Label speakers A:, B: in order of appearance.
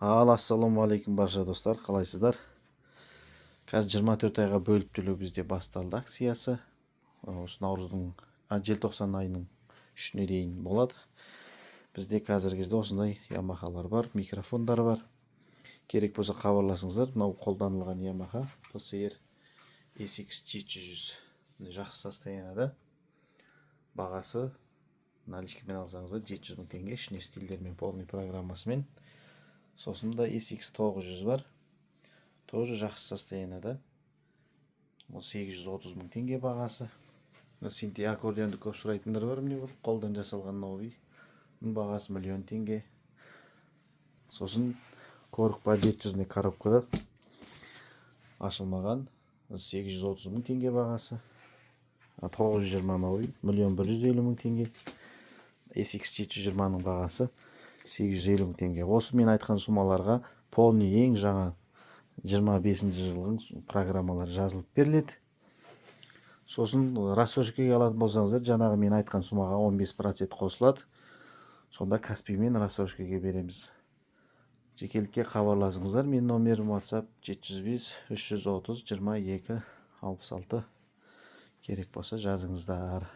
A: Ассаламу алейкум барша достар, қалайсыздар? Қазір 24 айға бөліп төлеу бізде басталды акциясы. Осы желтоқсан айының 3-іне дейін болады. Бізде қазіргі кезде осындай Yamaha'лар бар, микрофондар бар. Керек болса хабарласыңыздар. Мынау қолданылған Yamaha PCR SX G100 жақсы состояниеда. Бағасы наличкамен алсаңыздар 700 мың теңге, ішіне стильдермен, полный программасымен. Сосын да SX 900 бар. Тоже жақсы состояниеда. Ол 830 мың теңге бағасы. Синтей аккордеонды көп сұрайтындар бар, міне бұл қолдан жасалған новый. Бағасы 1 миллион теңге. Сосын Коркпа 700 коробкада ашылмаған 830 мың теңге бағасы. 920 новый 1 150 мың теңге. SX 720-ның бағасы 850 мың теңге. Осы мен айтқан сумаларға полный ең жаңа 25 жылдың программалар жазылып беріледі. Сосын рассрочкаға алатын болсаңыздар, жаңағы мен айтқан сумаға 15% қосылады. Сонда Каспиймен рассрочкаға береміз. Жекелікке хабарласыңыздар. Мен номерім WhatsApp 705 330 22 66. Керек болса жазыңыздар.